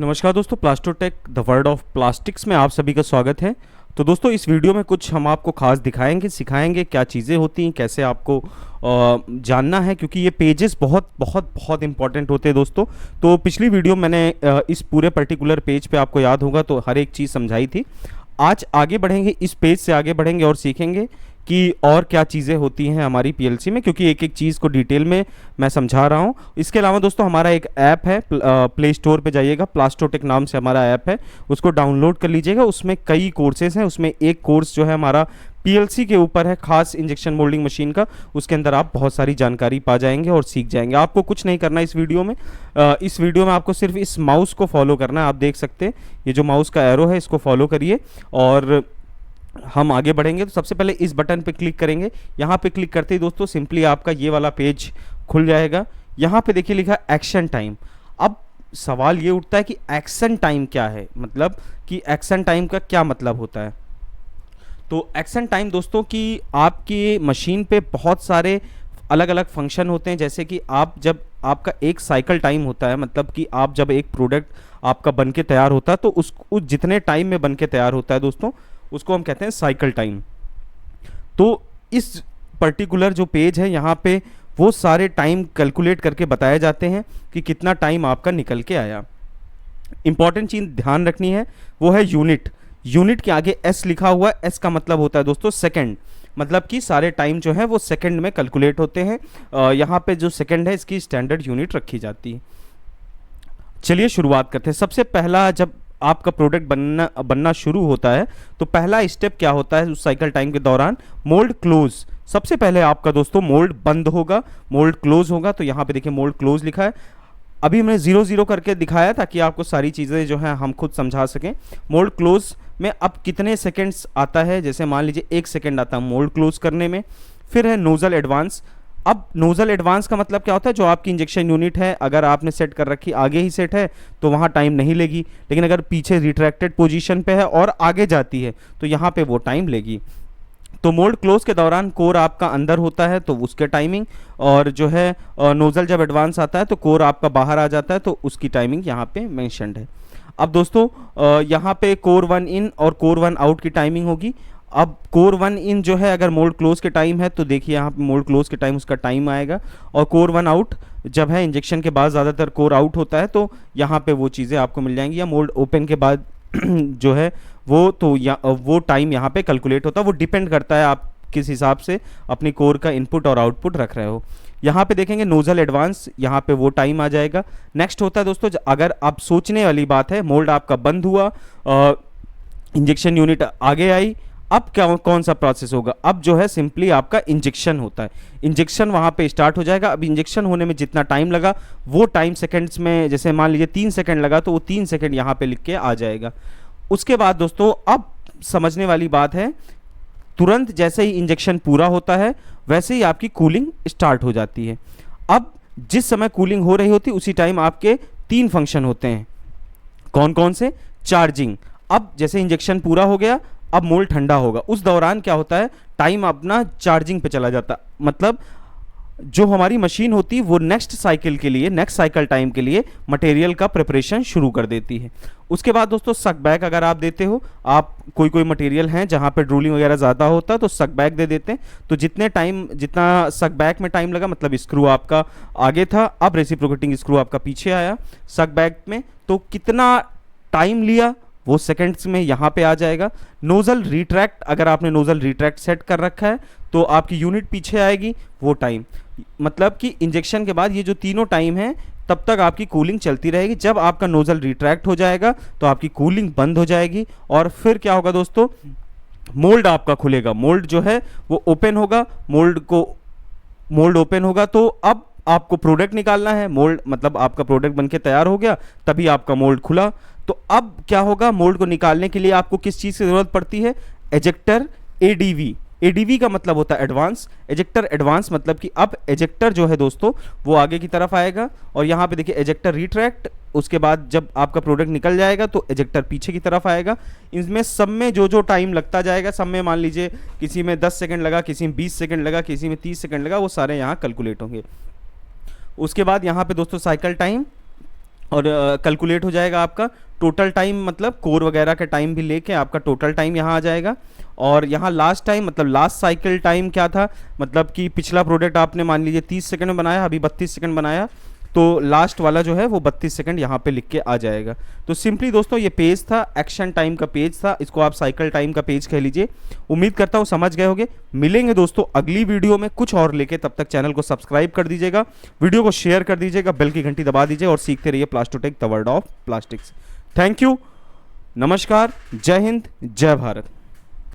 नमस्कार दोस्तों, प्लास्टोटेक the world of plastics में आप सभी का स्वागत है। तो दोस्तों, इस वीडियो में कुछ हम आपको खास दिखाएंगे, सिखाएंगे क्या चीज़ें होती हैं, कैसे आपको जानना है, क्योंकि ये पेजेस बहुत बहुत बहुत इंपॉर्टेंट होते हैं दोस्तों। तो पिछली वीडियो मैंने इस पूरे पर्टिकुलर पेज पे आपको याद होगा तो हर एक चीज़ समझाई थी। आज आगे बढ़ेंगे, इस पेज से आगे बढ़ेंगे और सीखेंगे कि और क्या चीज़ें होती हैं हमारी पीएलसी में, क्योंकि एक एक चीज़ को डिटेल में मैं समझा रहा हूँ। इसके अलावा दोस्तों हमारा एक ऐप है, प्ले स्टोर पे जाइएगा, प्लास्टोटेक नाम से हमारा ऐप है, उसको डाउनलोड कर लीजिएगा। उसमें कई कोर्सेज हैं, उसमें एक कोर्स जो है हमारा पीएलसी के ऊपर है, खास इंजेक्शन मोल्डिंग मशीन का। उसके अंदर आप बहुत सारी जानकारी पा जाएंगे और सीख जाएंगे। आपको कुछ नहीं करना इस वीडियो में। इस वीडियो में आपको सिर्फ इस माउस को फॉलो करना है। आप देख सकते हैं ये जो माउस का एरो है, इसको फॉलो करिए और हम आगे बढ़ेंगे। तो सबसे पहले इस बटन पे क्लिक करेंगे। यहाँ पे क्लिक करते ही दोस्तों सिंपली आपका ये वाला पेज खुल जाएगा। यहाँ पे देखिए लिखा एक्शन टाइम। अब सवाल ये उठता है कि एक्शन टाइम क्या है, मतलब कि एक्शन टाइम का क्या मतलब होता है। तो एक्शन टाइम दोस्तों कि आपकी मशीन पे बहुत सारे अलग अलग फंक्शन होते हैं। जैसे कि आप जब आपका एक साइकिल टाइम होता है, मतलब कि आप जब एक प्रोडक्ट आपका बन के तैयार होता है तो उस जितने टाइम में बन के तैयार होता है दोस्तों, उसको हम कहते हैं साइकिल टाइम। तो इस पर्टिकुलर जो पेज है यहाँ पे वो सारे टाइम कैलकुलेट करके बताए जाते हैं कि कितना टाइम आपका निकल के आया। इंपॉर्टेंट चीज़ ध्यान रखनी है वो है यूनिट। यूनिट के आगे एस लिखा हुआ है। एस का मतलब होता है दोस्तों सेकंड, मतलब कि सारे टाइम जो है वो सेकंड में कैलकुलेट होते हैं। यहाँ पे जो सेकंड है इसकी स्टैंडर्ड यूनिट रखी जाती है। चलिए शुरुआत करते हैं। सबसे पहला, जब आपका प्रोडक्ट बनना शुरू होता है तो पहला स्टेप क्या होता है उस साइकिल टाइम के दौरान? Mould close. सबसे पहले आपका दोस्तों मोल्ड बंद होगा, मोल्ड क्लोज होगा। तो यहाँ पे देखिए मोल्ड क्लोज लिखा है। अभी मैंने 0 करके दिखाया ताकि आपको सारी चीज़ें जो है हम खुद समझा सकें। मोल्ड क्लोज में अब कितने सेकेंड्स आता है, जैसे मान लीजिए 1 सेकेंड आता है मोल्ड क्लोज करने में। फिर है नोजल एडवांस। अब नोजल एडवांस का मतलब क्या होता है? जो आपकी इंजेक्शन यूनिट है, अगर आपने सेट कर रखी आगे ही सेट है तो वहाँ टाइम नहीं लेगी, लेकिन अगर पीछे रिट्रैक्टेड पोजीशन पे है और आगे जाती है तो यहाँ पे वो टाइम लेगी। तो मोल्ड क्लोज के दौरान कोर आपका अंदर होता है तो उसके टाइमिंग, और जो है नोजल जब एडवांस आता है तो कोर आपका बाहर आ जाता है तो उसकी टाइमिंग यहाँ पे मेंशन्ड है। अब दोस्तों यहाँ पे कोर 1 इन और कोर 1 आउट की टाइमिंग होगी। अब कोर 1 इन जो है अगर मोल्ड क्लोज के टाइम है तो देखिए यहाँ पे मोल्ड क्लोज के टाइम उसका टाइम आएगा, और कोर 1 आउट जब है इंजेक्शन के बाद ज़्यादातर कोर आउट होता है तो यहाँ पे वो चीज़ें आपको मिल जाएंगी। या मोल्ड ओपन के बाद जो है वो तो वो टाइम यहाँ पे कैलकुलेट होता है। वो डिपेंड करता है आप किस हिसाब से अपनी कोर का इनपुट और आउटपुट रख रहे हो। यहाँ पे देखेंगे नोजल एडवांस, यहाँ पे वो टाइम आ जाएगा। नेक्स्ट होता है दोस्तों, अगर आप सोचने वाली बात है, मोल्ड आपका बंद हुआ, इंजेक्शन यूनिट आगे आई, अब क्या कौन सा प्रोसेस होगा? अब जो है सिंपली आपका इंजेक्शन होता है। इंजेक्शन वहाँ पे स्टार्ट हो जाएगा। अब इंजेक्शन होने में जितना टाइम लगा वो टाइम सेकंड्स में, जैसे मान लीजिए 3 सेकंड लगा तो वो 3 सेकंड यहाँ पे लिख के आ जाएगा। उसके बाद दोस्तों अब समझने वाली बात है, तुरंत जैसे ही इंजेक्शन पूरा होता है वैसे ही आपकी कूलिंग स्टार्ट हो जाती है। अब जिस समय कूलिंग हो रही होती उसी टाइम आपके 3 फंक्शन होते हैं। कौन कौन से? चार्जिंग। अब जैसे इंजेक्शन पूरा हो गया, अब मोल्ड ठंडा होगा, उस दौरान क्या होता है, टाइम अपना चार्जिंग पे चला जाता, मतलब जो हमारी मशीन होती है वो नेक्स्ट साइकिल के लिए, नेक्स्ट साइकिल टाइम के लिए मटेरियल का प्रिपरेशन शुरू कर देती है। उसके बाद दोस्तों सक बैक अगर आप देते हो, आप कोई मटेरियल हैं जहाँ पे ड्रूलिंग वगैरह ज़्यादा होता है तो सक बैक दे देते हैं। तो जितना सक बैक में टाइम लगा, मतलब स्क्रू आपका आगे था, अब रेसिप्रोकेटिंग स्क्रू आपका पीछे आया सक बैक में, तो कितना टाइम लिया वो सेकंड्स में यहाँ पे आ जाएगा। नोजल रिट्रैक्ट, अगर आपने नोजल रिट्रैक्ट सेट कर रखा है तो आपकी यूनिट पीछे आएगी, वो टाइम, मतलब कि इंजेक्शन के बाद ये जो तीनों टाइम है तब तक आपकी कूलिंग चलती रहेगी। जब आपका नोजल रिट्रैक्ट हो जाएगा तो आपकी कूलिंग बंद हो जाएगी, और फिर क्या होगा दोस्तों, मोल्ड आपका खुलेगा। मोल्ड जो है वो ओपन होगा। मोल्ड ओपन होगा तो अब आपको प्रोडक्ट निकालना है। मोल्ड मतलब आपका प्रोडक्ट बनके तैयार हो गया, तभी आपका मोल्ड खुला। तो अब क्या होगा, मोल्ड को निकालने के लिए आपको किस चीज़ की ज़रूरत पड़ती है? Ejector, ADV. एडीवी का मतलब होता है एडवांस, एजेक्टर एडवांस, मतलब कि अब एजेक्टर जो है दोस्तों वो आगे की तरफ आएगा, और यहाँ पे देखिए एजेक्टर रिट्रैक्ट। उसके बाद जब आपका प्रोडक्ट निकल जाएगा तो एजेक्टर पीछे की तरफ आएगा। इनमें सब में जो टाइम लगता जाएगा, सब में मान लीजिए किसी में 10 सेकंड लगा, किसी में 20 सेकंड लगा, किसी में 30 सेकंड लगा, वो सारे यहाँ कैलकुलेट होंगे। उसके बाद यहाँ पे दोस्तों साइकिल टाइम, और कैलकुलेट हो जाएगा आपका टोटल टाइम, मतलब कोर वगैरह का टाइम भी लेके आपका टोटल टाइम यहाँ आ जाएगा। और यहाँ लास्ट टाइम मतलब लास्ट साइकिल टाइम क्या था, मतलब कि पिछला प्रोडक्ट आपने मान लीजिए 30 सेकंड में बनाया, अभी 32 सेकंड बनाया, तो लास्ट वाला जो है वो 32 सेकंड यहाँ पे लिख के आ जाएगा। तो सिंपली दोस्तों ये पेज था, एक्शन टाइम का पेज था, इसको आप साइकिल टाइम का पेज कह लीजिए। उम्मीद करता हूँ समझ गए होंगे। मिलेंगे दोस्तों अगली वीडियो में कुछ और लेके, तब तक चैनल को सब्सक्राइब कर दीजिएगा, वीडियो को शेयर कर दीजिएगा, बेल की घंटी दबा दीजिए और सीखते रहिए Plastotech the world of plastics. Thank you, नमस्कार, जय हिंद, जय भारत।